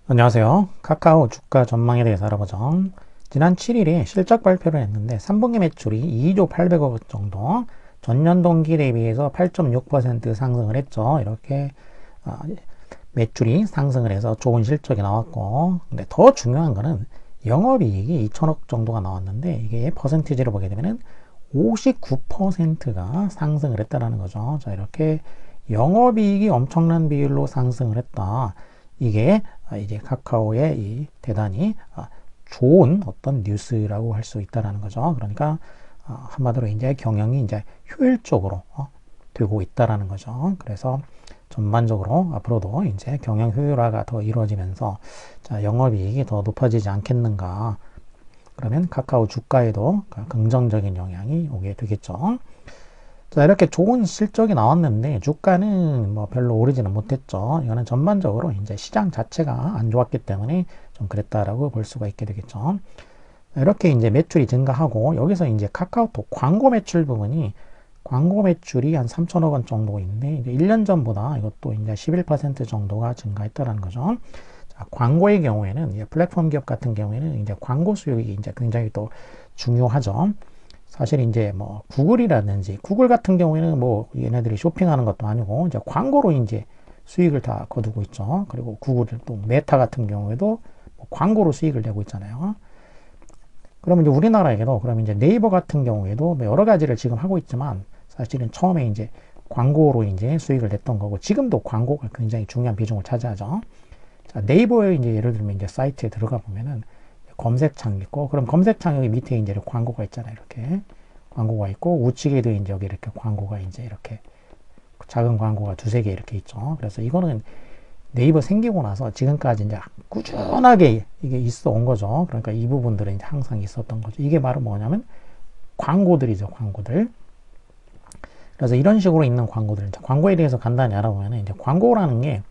안녕하세요. 카카오 주가 전망에 대해서 알아보죠. 지난 7일에 실적 발표를 했는데 3분기 매출이 2조 800억 정도, 전년 동기 대비해서 8.6% 상승을 했죠. 이렇게 매출이 상승을 해서 좋은 실적이 나왔고, 근데 더 중요한 거는 영업이익이 2천억 정도가 나왔는데 이게 퍼센티지를 보게 되면은 59%가 상승을 했다라는 거죠. 자, 이렇게 영업이익이 엄청난 비율로 상승을 했다. 이게 이제 카카오의 이 대단히 좋은 어떤 뉴스라고 할 수 있다라는 거죠. 그러니까 한마디로 이제 경영이 이제 효율적으로 되고 있다라는 거죠. 그래서 전반적으로 앞으로도 이제 경영 효율화가 더 이루어지면서 자, 영업이익이 더 높아지지 않겠는가. 그러면 카카오 주가에도 긍정적인 영향이 오게 되겠죠. 자, 이렇게 좋은 실적이 나왔는데 주가는 뭐 별로 오르지는 못했죠. 이거는 전반적으로 이제 시장 자체가 안 좋았기 때문에 좀 그랬다라고 볼 수가 있게 되겠죠. 이렇게 이제 매출이 증가하고 여기서 이제 카카오톡 광고 매출 부분이 광고 매출이 한 3천억 원 정도인데 이제 1년 전보다 이것도 이제 11% 정도가 증가했다라는 거죠. 자, 광고의 경우에는 플랫폼 기업 같은 경우에는 이제 광고 수익이 이제 굉장히 또 중요하죠. 사실 이제 뭐 구글이라든지 구글 같은 경우에는 뭐 얘네들이 쇼핑하는 것도 아니고 이제 광고로 이제 수익을 다 거두고 있죠. 그리고 구글 또 메타 같은 경우에도 뭐 광고로 수익을 내고 있잖아요. 그러면 이제 우리나라에도 그러면 이제 네이버 같은 경우에도 뭐 여러 가지를 지금 하고 있지만 사실은 처음에 이제 광고로 이제 수익을 냈던 거고 지금도 광고가 굉장히 중요한 비중을 차지하죠. 자, 네이버에 이제 예를 들면 이제 사이트에 들어가 보면은 검색창이 있고, 그럼 검색창 여기 밑에 이제 광고가 있잖아요. 이렇게 광고가 있고, 우측에도 이제 여기 이렇게 광고가 이제 이렇게 작은 광고가 두세 개 이렇게 있죠. 그래서 이거는 네이버 생기고 나서 지금까지 이제 꾸준하게 이게 있어 온 거죠. 그러니까 이 부분들은 이제 항상 있었던 거죠. 이게 바로 뭐냐면 광고들이죠. 광고들. 그래서 이런 식으로 있는 광고들, 광고에 대해서 간단히 알아보면 이제 광고라는 게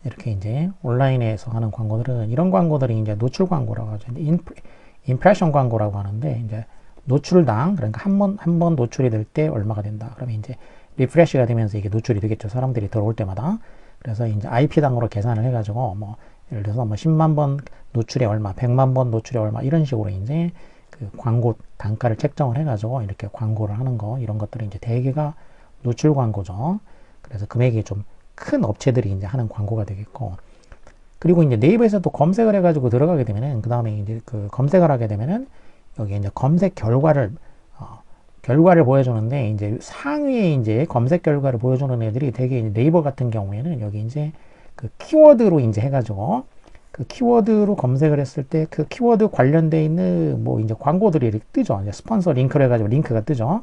이렇게 이제 온라인에서 하는 광고들은 이런 광고들이 이제 노출 광고라고 하죠. 임프레션 광고라고 하는데 이제 노출당 그러니까 한 번 노출이 될 때 얼마가 된다. 그러면 이제 리프레시가 되면서 이게 노출이 되겠죠. 사람들이 들어올 때마다. 그래서 이제 IP당으로 계산을 해가지고 뭐 예를 들어서 뭐 10만 번 노출에 얼마, 100만 번 노출에 얼마 이런 식으로 이제 그 광고 단가를 책정을 해가지고 이렇게 광고를 하는 거 이런 것들이 이제 대개가 노출 광고죠. 그래서 금액이 좀 큰 업체들이 이제 하는 광고가 되겠고, 그리고 이제 네이버에서 또 검색을 해가지고 들어가게 되면은, 그 다음에 이제 그 검색을 하게 되면은, 여기 이제 검색 결과를 보여주는데, 이제 상위에 이제 검색 결과를 보여주는 애들이 되게 이제 네이버 같은 경우에는 여기 이제 그 키워드로 이제 해가지고, 그 키워드로 검색을 했을 때 그 키워드 관련돼 있는 뭐 이제 광고들이 이렇게 뜨죠. 이제 스폰서 링크를 해가지고 링크가 뜨죠.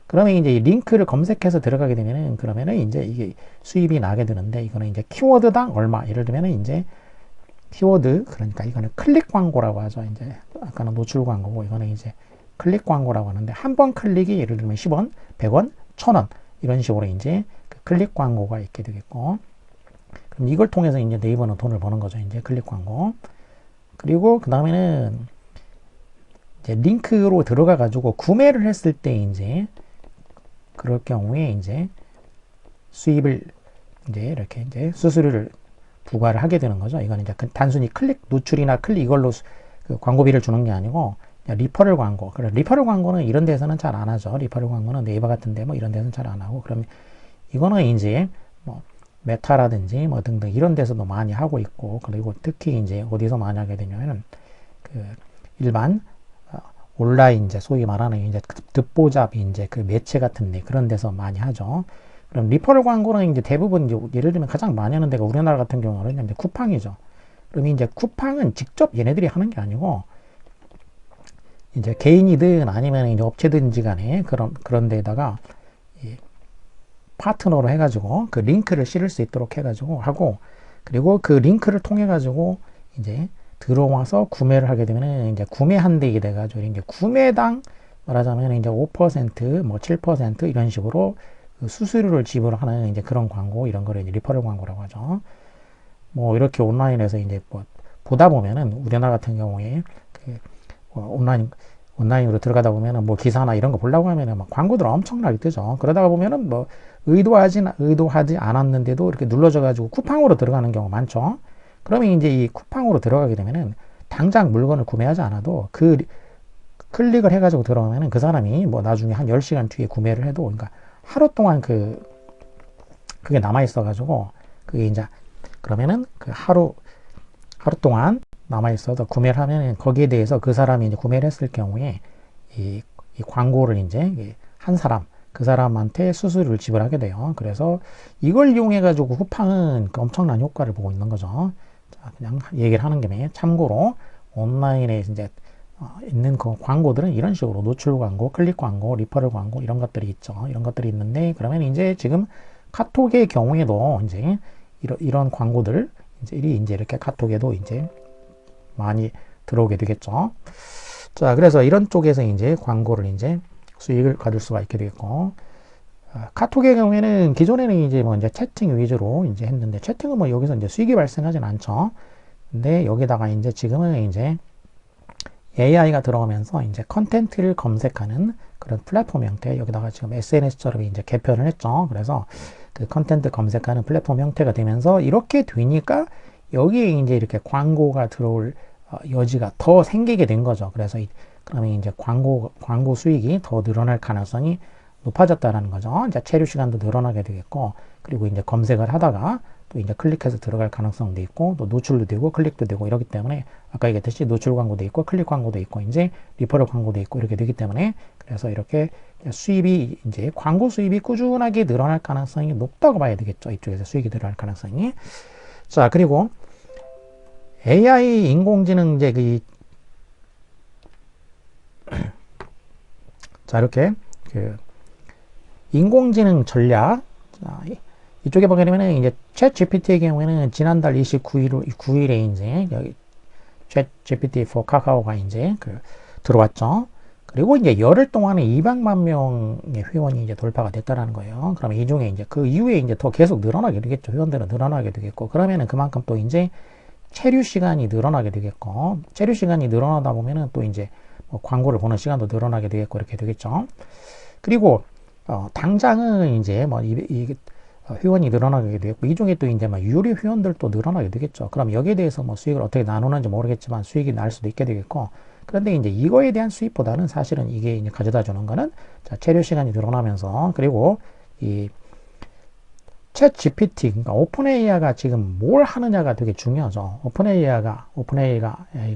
그러면 이제 이 링크를 검색해서 들어가게 되면은 그러면은 이제 이게 수입이 나게 되는데 이거는 이제 키워드당 얼마 예를 들면은 이제 키워드 그러니까 이거는 클릭 광고라고 하죠. 이제 아까는 노출 광고고 이거는 이제 클릭 광고라고 하는데 한 번 클릭이 예를 들면 10원, 100원, 1000원 이런 식으로 이제 그 클릭 광고가 있게 되겠고 그럼 이걸 통해서 이제 네이버는 돈을 버는 거죠. 이제 클릭 광고. 그리고 그 다음에는 이제 링크로 들어가 가지고 구매를 했을 때 이제 그럴 경우에 이제 수입을 이제 이렇게 이제 수수료를 부과를 하게 되는 거죠. 이건 이제 단순히 클릭 노출이나 클릭 이걸로 그 광고비를 주는 게 아니고 리퍼럴 광고. 그래 리퍼럴 광고는 이런 데서는 잘 안 하죠. 리퍼럴 광고는 네이버 같은데 뭐 이런 데서는 잘 안 하고 그러면 이거는 이제 뭐 메타라든지 뭐 등등 이런 데서도 많이 하고 있고 그리고 특히 이제 어디서 많이 하게 되냐면은 그 일반 온라인 이제 소위 말하는 이제 듣보잡 이제 그 매체 같은데 그런 데서 많이 하죠. 그럼 리퍼럴 광고는 이제 대부분 이제 예를 들면 가장 많이 하는 데가 우리나라 같은 경우는 이제 쿠팡이죠. 그럼 이제 쿠팡은 직접 얘네들이 하는 게 아니고 이제 개인이든 아니면 이제 업체든지 간에 그런 데다가 파트너로 해가지고 그 링크를 실을 수 있도록 해가지고 하고 그리고 그 링크를 통해 가지고 이제 들어와서 구매를 하게 되면은 이제 구매 한대이 돼가지고 이제 구매당 말하자면 이제 5%, 뭐 7% 이런 식으로 그 수수료를 지불하는 이제 그런 광고 이런 거를 이제 리퍼럴 광고라고 하죠. 뭐 이렇게 온라인에서 이제 뭐 보다 보면은 우리나라 같은 경우에 그 온라인으로 들어가다 보면은 뭐 기사나 이런 거 보려고 하면은 막 광고들 엄청나게 뜨죠. 그러다가 보면은 뭐 의도하지 않았는데도 이렇게 눌러져 가지고 쿠팡으로 들어가는 경우 많죠. 그러면 이제 이 쿠팡으로 들어가게 되면은 당장 물건을 구매하지 않아도 그 클릭을 해가지고 들어가면은 그 사람이 뭐 나중에 한 10시간 뒤에 구매를 해도, 그러니까 하루 동안 그게 남아있어가지고, 그게 이제, 그러면은 그 하루 동안 남아있어서 구매를 하면은 거기에 대해서 그 사람이 이제 구매를 했을 경우에 이 광고를 이제 한 사람, 그 사람한테 수수료를 지불하게 돼요. 그래서 이걸 이용해가지고 쿠팡은 엄청난 효과를 보고 있는 거죠. 자, 그냥 얘기를 하는 김에 참고로 온라인에 이제 있는 그 광고들은 이런 식으로 노출 광고, 클릭 광고, 리퍼럴 광고 이런 것들이 있죠. 이런 것들이 있는데, 그러면 이제 지금 카톡의 경우에도 이제 이런 광고들 이제 이렇게 카톡에도 이제 많이 들어오게 되겠죠. 자, 그래서 이런 쪽에서 이제 광고를 이제 수익을 가질 수가 있게 되겠고, 카톡의 경우에는 기존에는 이제 뭐 이제 채팅 위주로 이제 했는데, 채팅은 뭐 여기서 이제 수익이 발생하진 않죠. 근데 여기다가 이제 지금은 이제 AI가 들어가면서 이제 컨텐츠를 검색하는 그런 플랫폼 형태, 여기다가 지금 SNS처럼 이제 개편을 했죠. 그래서 그 컨텐츠 검색하는 플랫폼 형태가 되면서 이렇게 되니까 여기에 이제 이렇게 광고가 들어올 여지가 더 생기게 된 거죠. 그래서 그러면 이제 광고 수익이 더 늘어날 가능성이 높아졌다라는 거죠. 이제 체류 시간도 늘어나게 되겠고, 그리고 이제 검색을 하다가 또 이제 클릭해서 들어갈 가능성도 있고, 또 노출도 되고 클릭도 되고 이러기 때문에 아까 얘기했듯이 노출 광고도 있고 클릭 광고도 있고 이제 리퍼럴 광고도 있고 이렇게 되기 때문에, 그래서 이렇게 수입이 이제 광고 수입이 꾸준하게 늘어날 가능성이 높다고 봐야 되겠죠. 이쪽에서 수익이 늘어날 가능성이. 자, 그리고 AI 인공지능 이제 자, 이렇게 인공지능 전략. 자, 이쪽에 보게 되면은 이제 챗 GPT의 경우에는 지난달 29일에 이제 여기 챗 GPT for 카카오가 이제 들어왔죠. 그리고 이제 열흘 동안에 200만 명의 회원이 이제 돌파가 됐다라는 거예요. 그러면 이 중에 이제 그 이후에 이제 더 계속 늘어나게 되겠죠. 회원들은 늘어나게 되겠고, 그러면은 그만큼 또 이제 체류 시간이 늘어나게 되겠고, 체류 시간이 늘어나다 보면은 또 이제 뭐 광고를 보는 시간도 늘어나게 되겠고 이렇게 되겠죠. 그리고 당장은 이제 뭐 회원이 늘어나게 되겠고, 이 중에 또 이제 막 유료 회원들도 늘어나게 되겠죠. 그럼 여기에 대해서 뭐 수익을 어떻게 나누는지 모르겠지만 수익이 날 수도 있게 되겠고, 그런데 이제 이거에 대한 수익보다는 사실은 이게 이제 가져다 주는 거는, 자, 체류 시간이 늘어나면서, 그리고 이 챗 GPT, 그러니까 오픈 AI가 지금 뭘 하느냐가 되게 중요하죠. 오픈 AI가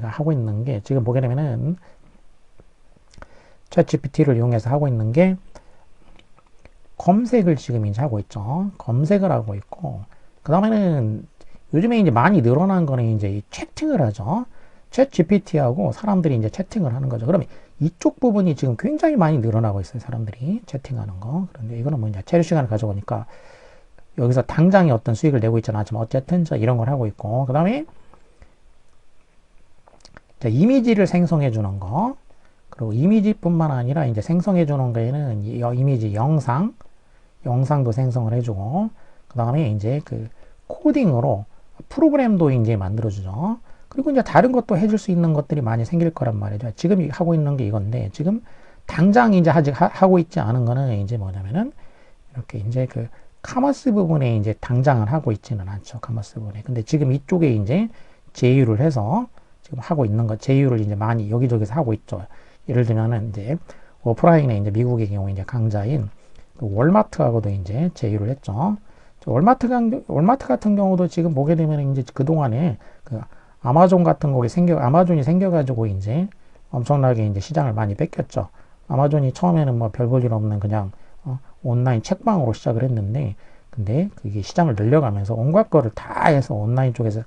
하고 있는 게, 지금 보게 되면은 챗 GPT를 이용해서 하고 있는 게 검색을 지금 이제 하고 있죠. 검색을 하고 있고, 그 다음에는 요즘에 이제 많이 늘어난 거는 이제 채팅을 하죠. 챗 GPT하고 사람들이 이제 채팅을 하는 거죠. 그러면 이쪽 부분이 지금 굉장히 많이 늘어나고 있어요. 사람들이 채팅하는 거. 그런데 이거는 뭐 이제 체류 시간을 가져오니까 여기서 당장에 어떤 수익을 내고 있지는 않지만 어쨌든 이런 걸 하고 있고, 그 다음에 이미지를 생성해 주는 거, 그리고 이미지뿐만 아니라 이제 생성해 주는 거에는 이미지 영상도 생성을 해주고, 그 다음에 이제 그 코딩으로 프로그램도 이제 만들어주죠. 그리고 이제 다른 것도 해줄 수 있는 것들이 많이 생길 거란 말이죠. 지금 하고 있는 게 이건데, 지금 당장 이제 아직 하고 있지 않은 거는 이제 뭐냐면은 이렇게 이제 그 카머스 부분에 이제 당장을 하고 있지는 않죠. 카머스 부분에. 근데 지금 이쪽에 이제 제휴를 해서 지금 하고 있는 거, 제휴를 이제 많이 여기저기서 하고 있죠. 예를 들면은 이제 오프라인에 이제 미국의 경우에 이제 강자인 월마트하고도 이제 제휴를 했죠. 월마트 같은 경우도 지금 보게 되면 이제 그동안에 그 아마존 같은 거에 아마존이 생겨가지고 이제 엄청나게 이제 시장을 많이 뺏겼죠. 아마존이 처음에는 뭐 별 볼 일 없는 그냥 온라인 책방으로 시작을 했는데, 근데 그게 시장을 늘려가면서 온갖 거를 다 해서 온라인 쪽에서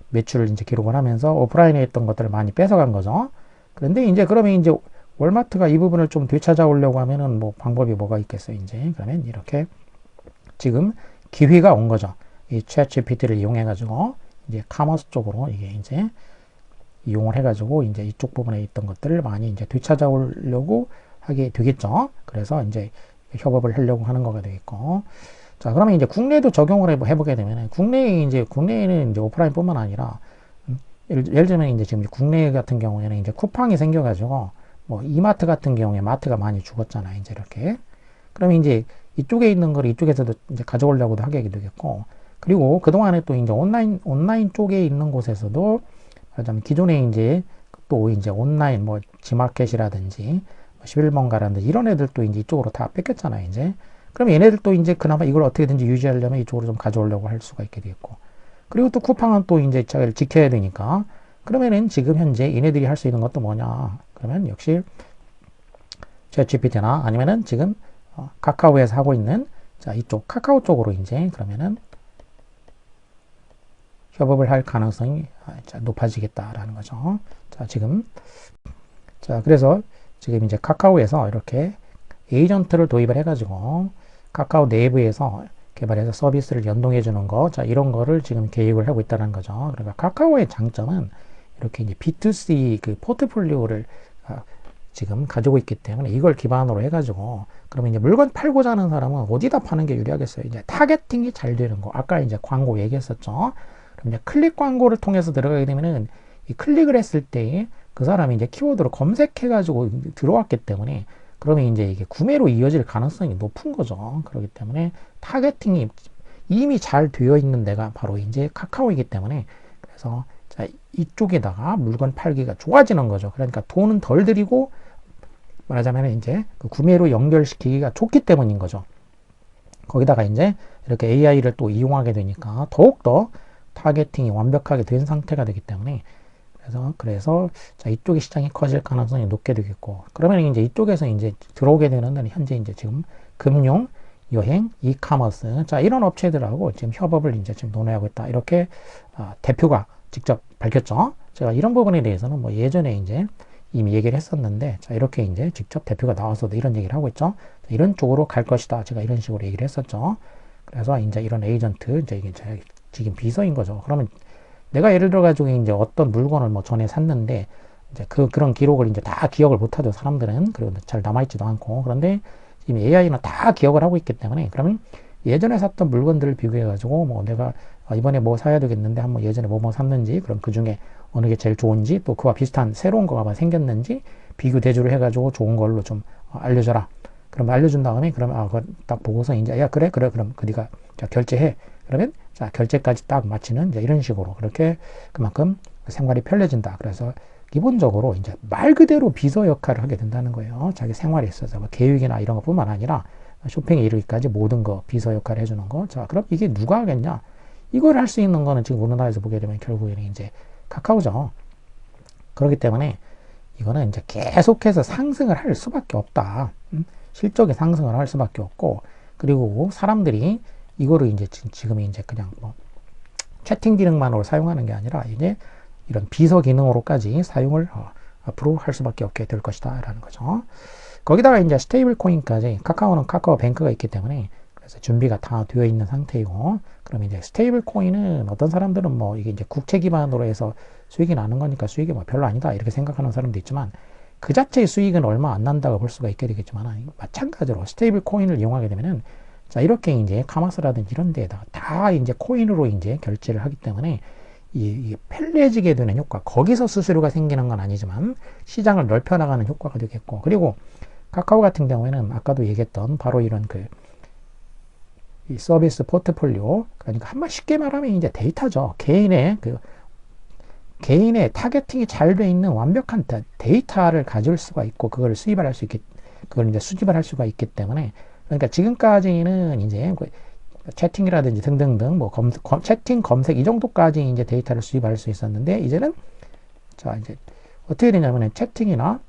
매출을 이제 기록을 하면서 오프라인에 있던 것들을 많이 뺏어간 거죠. 그런데 이제 그러면 이제 월마트가 이 부분을 좀 되찾아오려고 하면은 뭐 방법이 뭐가 있겠어요, 이제. 그러면 이렇게 지금 기회가 온 거죠. 이 챗 GPT를 이용해가지고 이제 카머스 쪽으로 이게 이제 이용을 해가지고 이제 이쪽 부분에 있던 것들을 많이 이제 되찾아오려고 하게 되겠죠. 그래서 이제 협업을 하려고 하는 거가 되겠고. 자, 그러면 이제 국내도 적용을 해보게 되면, 국내에는 이제 오프라인뿐만 아니라, 예를 들면 이제 지금 국내 같은 경우에는 이제 쿠팡이 생겨가지고, 뭐 이마트 같은 경우에 마트가 많이 죽었잖아요. 이제 이렇게. 그러면 이제 이쪽에 있는 걸 이쪽에서도 이제 가져오려고도 하게 되겠고, 그리고 그동안에 또 이제 온라인 쪽에 있는 곳에서도 말하자면 기존에 이제 또 이제 온라인 뭐 지마켓이라든지 11번가라든지 이런 애들도 이제 이쪽으로 다 뺏겼잖아요, 이제. 그럼 얘네들도 이제 그나마 이걸 어떻게든지 유지하려면 이쪽으로 좀 가져오려고 할 수가 있게 되겠고. 그리고 또 쿠팡은 또 이제 자기를 지켜야 되니까. 그러면은 지금 현재 얘네들이 할 수 있는 것도 뭐냐? 그러면 역시 챗GPT나 아니면은 지금 카카오에서 하고 있는 자, 이쪽 카카오 쪽으로 이제 그러면은 협업을 할 가능성이 높아지겠다라는 거죠. 자, 지금 자, 그래서 지금 이제 카카오에서 이렇게 에이전트를 도입을 해가지고 카카오 내부에서 개발해서 서비스를 연동해 주는 거, 자, 이런 거를 지금 계획을 하고 있다는 거죠. 그러니까 카카오의 장점은 이렇게 이제 B2C 그 포트폴리오를 지금 가지고 있기 때문에 이걸 기반으로 해가지고 그러면 이제 물건 팔고자 하는 사람은 어디다 파는 게 유리하겠어요? 이제 타겟팅이 잘 되는 거. 아까 이제 광고 얘기했었죠. 그럼 이제 클릭 광고를 통해서 들어가게 되면은 이 클릭을 했을 때 그 사람이 이제 키워드로 검색해가지고 들어왔기 때문에 그러면 이제 이게 구매로 이어질 가능성이 높은 거죠. 그렇기 때문에 타겟팅이 이미 잘 되어 있는 데가 바로 이제 카카오이기 때문에 그래서 자, 이쪽에다가 물건 팔기가 좋아지는 거죠. 그러니까 돈은 덜 들이고 말하자면 이제 그 구매로 연결시키기가 좋기 때문인 거죠. 거기다가 이제 이렇게 AI를 또 이용하게 되니까 더욱더 타겟팅이 완벽하게 된 상태가 되기 때문에 그래서 자, 이쪽의 시장이 커질 가능성이 높게 되겠고 그러면 이제 이쪽에서 이제 들어오게 되는 데는 현재 이제 지금 금융, 여행, 이카머스 자, 이런 업체들하고 지금 협업을 이제 지금 논의하고 있다. 이렇게 대표가 직접 밝혔죠. 제가 이런 부분에 대해서는 뭐 예전에 이제 이미 얘기를 했었는데 자, 이렇게 이제 직접 대표가 나와서도 이런 얘기를 하고 있죠. 자, 이런 쪽으로 갈 것이다. 제가 이런 식으로 얘기를 했었죠. 그래서 이제 이런 에이전트 이제 이게 지금 비서인 거죠. 그러면 내가 예를 들어 가지고 이제 어떤 물건을 뭐 전에 샀는데 이제 그런 기록을 이제 다 기억을 못 하죠. 사람들은. 그리고 잘 남아있지도 않고. 그런데 지금 AI는 다 기억을 하고 있기 때문에 그러면 예전에 샀던 물건들을 비교해 가지고 뭐 내가 이번에 뭐 사야 되겠는데 한번 예전에 뭐 샀는지 그럼 그 중에 어느 게 제일 좋은지 또 그와 비슷한 새로운 거가 생겼는지 비교 대조를 해 가지고 좋은 걸로 좀 알려줘라. 그럼 알려준 다음에 그러면 그걸 딱 보고서 이제 야 그래 그럼 네가 자 결제해. 그러면 자 결제까지 딱 마치는 이제 이런 식으로 그렇게 그만큼 생활이 편리해진다. 그래서 기본적으로 이제 말 그대로 비서 역할을 하게 된다는 거예요. 자기 생활에 있어서 뭐 계획이나 이런 것뿐만 아니라 쇼핑에 이르기까지 모든 거 비서 역할을 해주는 거. 자 그럼 이게 누가 하겠냐? 이걸 할 수 있는 거는 지금 우리나라에서 보게 되면 결국에는 이제 카카오죠. 그렇기 때문에 이거는 이제 계속해서 상승을 할 수밖에 없다. 실적이 상승을 할 수밖에 없고 그리고 사람들이 이거를 이제 지금 이제 그냥 뭐 채팅 기능만으로 사용하는 게 아니라 이제 이런 비서 기능으로까지 사용을 앞으로 할 수밖에 없게 될 것이다 라는 거죠. 거기다가 이제 스테이블 코인까지 카카오는 카카오뱅크가 있기 때문에 그래서 준비가 다 되어 있는 상태이고 그럼 이제 스테이블 코인은 어떤 사람들은 뭐 이게 이제 국채 기반으로 해서 수익이 나는 거니까 수익이 뭐 별로 아니다 이렇게 생각하는 사람도 있지만 그 자체의 수익은 얼마 안 난다고 볼 수가 있게 되겠지만 마찬가지로 스테이블 코인을 이용하게 되면은 자 이렇게 이제 카마스라든지 이런 데에다가 다 이제 코인으로 이제 결제를 하기 때문에 이 편리해지게 되는 효과 거기서 수수료가 생기는 건 아니지만 시장을 넓혀 나가는 효과가 되겠고 그리고 카카오 같은 경우에는 아까도 얘기했던 바로 이런 이 서비스 포트폴리오 그러니까 한번 쉽게 말하면 이제 데이터죠. 개인의 타겟팅이 잘 돼 있는 완벽한 데이터를 가질 수가 있고 그걸 수입을 할 수 있게 그걸 이제 수집을 할 수가 있기 때문에 그러니까 지금까지는 이제 채팅이라든지 등등등 뭐 채팅 검색 이 정도까지 이제 데이터를 수입할 수 있었는데 이제는 자 이제 어떻게 되냐면 채팅이나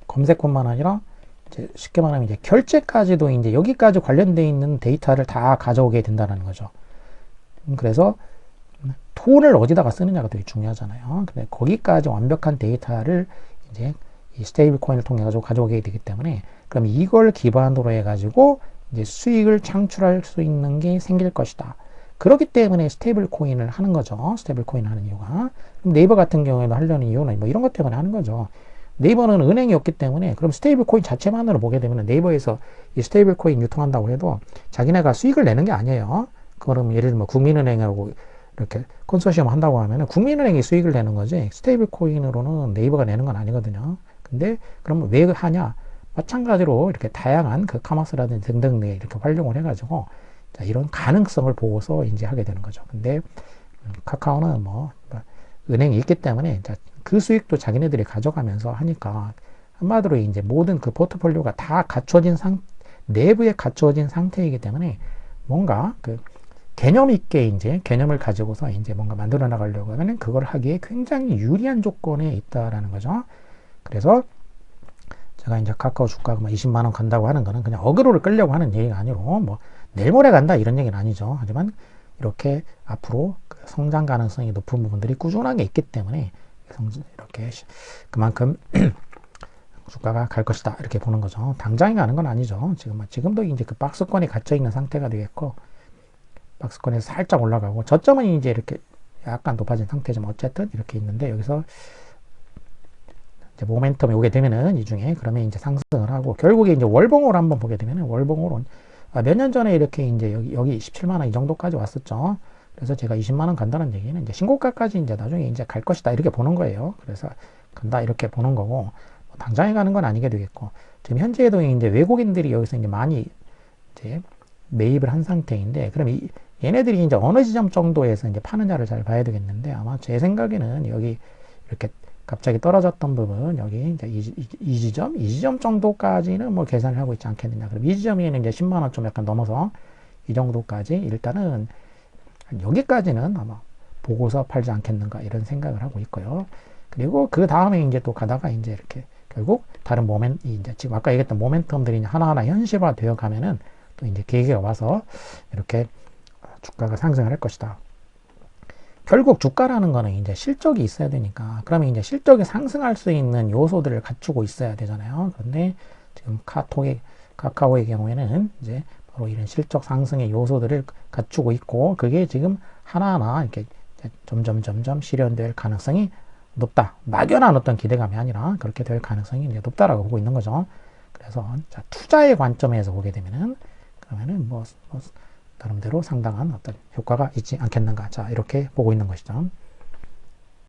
검색뿐만 아니라 이제 쉽게 말하면 이제 결제까지도 이제 여기까지 관련되어 있는 데이터를 다 가져오게 된다는 거죠. 그래서 돈을 어디다가 쓰느냐가 되게 중요하잖아요. 근데 거기까지 완벽한 데이터를 이제 이 스테이블 코인을 통해 가지고 가져오게 되기 때문에 그럼 이걸 기반으로 해 가지고 이제 수익을 창출할 수 있는 게 생길 것이다. 그렇기 때문에 스테이블 코인을 하는 거죠. 스테이블 코인을 하는 이유가. 그럼 네이버 같은 경우에도 하려는 이유는 뭐 이런 것 때문에 하는 거죠. 네이버는 은행이 없기 때문에 그럼 스테이블 코인 자체만으로 보게 되면 네이버에서 이 스테이블 코인 유통한다고 해도 자기네가 수익을 내는 게 아니에요. 그럼 예를 들면 국민은행하고 이렇게 컨소시엄 한다고 하면 국민은행이 수익을 내는 거지 스테이블 코인으로는 네이버가 내는 건 아니거든요. 근데 그러면 왜 하냐? 마찬가지로 이렇게 다양한 그 카마스라든지 등등 이렇게 활용을 해가지고 자, 이런 가능성을 보고서 이제 하게 되는 거죠. 근데 카카오는 뭐 은행이 있기 때문에 그 수익도 자기네들이 가져가면서 하니까 한마디로 이제 모든 그 포트폴리오가 다 갖춰진 내부에 갖춰진 상태이기 때문에 뭔가 그 개념 있게 이제 개념을 가지고서 이제 뭔가 만들어 나가려고 하면은 그걸 하기에 굉장히 유리한 조건에 있다라는 거죠. 그래서 제가 이제 카카오 주가가 뭐 20만 원 간다고 하는 거는 그냥 어그로를 끌려고 하는 얘기가 아니고 뭐 내일 모레 간다 이런 얘기는 아니죠. 하지만 이렇게 앞으로 그 성장 가능성이 높은 부분들이 꾸준하게 있기 때문에 이렇게 그만큼 주가가 갈 것이다 이렇게 보는 거죠. 당장에 가는 건 아니죠. 지금도 이제 그 박스권이 갇혀 있는 상태가 되겠고 박스권에서 살짝 올라가고 저점은 이제 이렇게 약간 높아진 상태지만 어쨌든 이렇게 있는데 여기서 이제 모멘텀이 오게 되면은 이 중에 그러면 이제 상승을 하고 결국에 이제 월봉으로 한번 보게 되면은 월봉으로 몇 년 전에 이렇게 이제 여기 17만 원 이 정도까지 왔었죠. 그래서 제가 20만 원 간다는 얘기는 이제 신고가까지 이제 나중에 이제 갈 것이다 이렇게 보는 거예요. 그래서 간다 이렇게 보는 거고 뭐 당장에 가는 건 아니게 되겠고 지금 현재에도 이제 외국인들이 여기서 이제 많이 이제 매입을 한 상태인데 그럼 얘네들이 이제 어느 지점 정도에서 이제 파느냐를 잘 봐야 되겠는데 아마 제 생각에는 여기 이렇게 갑자기 떨어졌던 부분 여기 이제 이 지점 정도까지는 뭐 계산을 하고 있지 않겠느냐. 그럼 이 지점에는 이제 10만 원 좀 약간 넘어서 이 정도까지 일단은 여기까지는 아마 보고서 팔지 않겠는가 이런 생각을 하고 있고요. 그리고 그 다음에 이제 또 가다가 이제 이렇게 결국 다른 이제 지금 아까 얘기했던 모멘텀들이 하나하나 현실화 되어 가면은 또 이제 계기가 와서 이렇게 주가가 상승을 할 것이다. 결국 주가라는 거는 이제 실적이 있어야 되니까 그러면 이제 실적이 상승할 수 있는 요소들을 갖추고 있어야 되잖아요. 그런데 지금 카카오의 경우에는 이제 바로 이런 실적 상승의 요소들을 갖추고 있고 그게 지금 하나하나 이렇게 점점 실현될 가능성이 높다. 막연한 어떤 기대감이 아니라 그렇게 될 가능성이 이제 높다라고 보고 있는 거죠. 그래서 자, 투자의 관점에서 보게 되면은 그러면은 나름대로 상당한 어떤 효과가 있지 않겠는가. 자, 이렇게 보고 있는 것이죠.